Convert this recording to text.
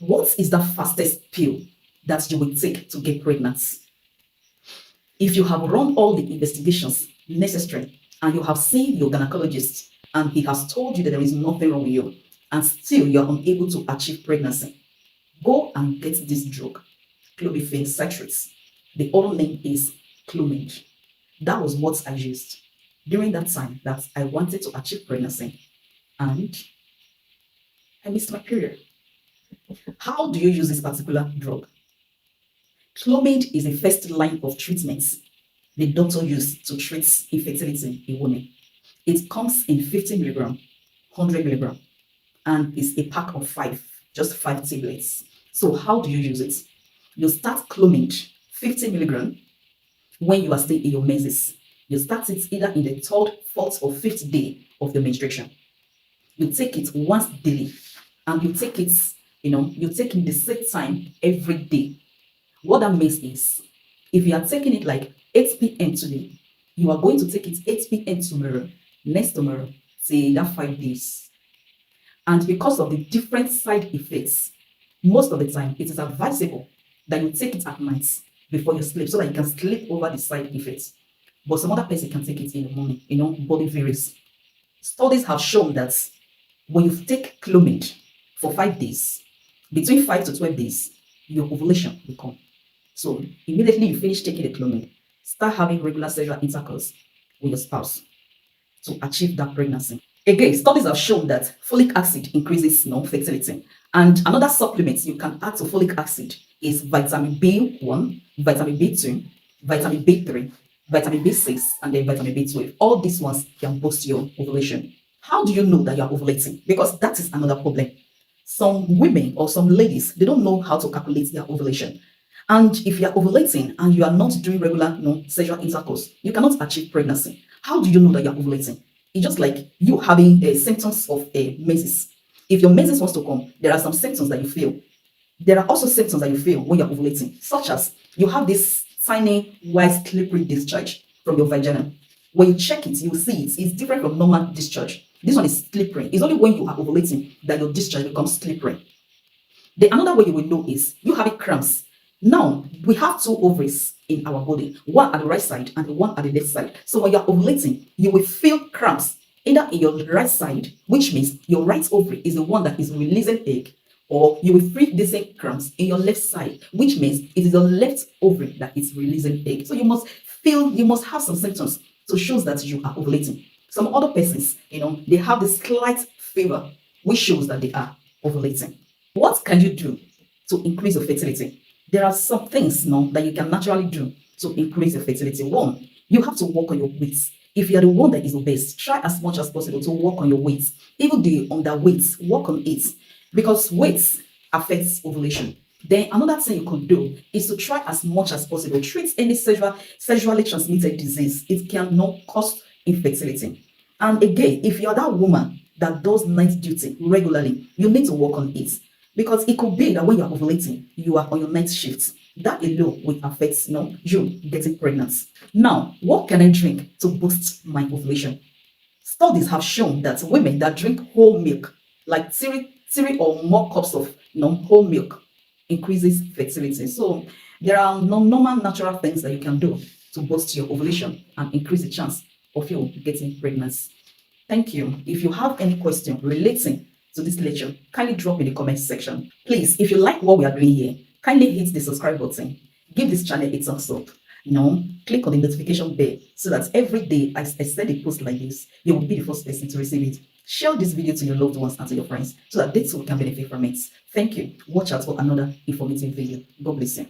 What is the fastest pill that you will take to get pregnant? If you have run all the investigations necessary and you have seen your gynecologist and he has told you that there is nothing wrong with you and still you are unable to achieve pregnancy, go and get this drug, clomiphene citrate. The other name is Clomid. That was what I used during that time that I wanted to achieve pregnancy and I missed my period. How do you use this particular drug? Clomid is the first line of treatment the doctor used to treat infertility in women. It comes in 50 milligram, 100 milligram, and is a pack of 5, just 5 tablets. So how do you use it? You start Clomid 50 milligram when you are still in your menses. You start it either in the 3rd, 4th, or 5th day of your menstruation. You take it once daily, and you take it, you take it the same time every day. What that means is, if you are taking it like 8 p.m. today, you are going to take it 8 p.m. tomorrow, next tomorrow, say that 5 days. And because of the different side effects, most of the time it is advisable that you take it at night before you sleep so that you can sleep over the side effects. But some other person can take it in the morning, body varies. Studies have shown that when you take Clomid for 5 days, between 5 to 12 days, your ovulation will come. So immediately you finish taking the Clomid, start having regular sexual intercourse with your spouse to achieve that pregnancy. Again, studies have shown that folic acid increases fertility. And another supplement you can add to folic acid is vitamin B1, vitamin B2, vitamin B3, vitamin B6, and then vitamin B12. All these ones can boost your ovulation. How do you know that you are ovulating? Because that is another problem. Some women or some ladies, they don't know how to calculate their ovulation. And if you are ovulating and you are not doing regular sexual intercourse, you cannot achieve pregnancy. How do you know that you are ovulating? It's just like you having symptoms of menses. If your menses wants to come, there are some symptoms that you feel. There are also symptoms that you feel when you're ovulating, such as you have this tiny white slippery discharge from your vagina. When you check it, you see it's different from normal discharge. This one is slippery. It's only when you are ovulating that your discharge becomes slippery. The another way you will know is you having cramps. Now, we have 2 ovaries in our body, one at the right side and one at the left side. So when you're ovulating, you will feel cramps either in your right side, which means your right ovary is the one that is releasing egg, or you will feel the same cramps in your left side, which means it is your left ovary that is releasing egg. So you must have some symptoms to show that you are ovulating. Some other persons, they have this slight fever, which shows that they are ovulating. What can you do to increase your fertility? There are some things that you can naturally do to increase your fertility. One, you have to work on your weight. If you are the one that is obese, try as much as possible to work on your weight. Even the underweight, work on it, because weight affects ovulation. Then another thing you could do is to try as much as possible treat any sexually transmitted disease. It cannot cause infertility. And again, if you are that woman that does night duty regularly, you need to work on it. Because it could be that when you're ovulating, you are on your night shift. That alone will affect you getting pregnant. Now, what can I drink to boost my ovulation? Studies have shown that women that drink whole milk, like 3 or more cups of whole milk, increases fertility. So there are normal natural things that you can do to boost your ovulation and increase the chance of you getting pregnant. Thank you. If you have any question relating to this lecture, kindly drop in the comment section. Please, if you like what we are doing here, kindly hit the subscribe button. Give this channel a thumbs up. Click on the notification bell so that every day I send a post like this, you will be the first person to receive it. Share this video to your loved ones and to your friends so that they too can benefit from it. Thank you. Watch out for another informative video. God bless you.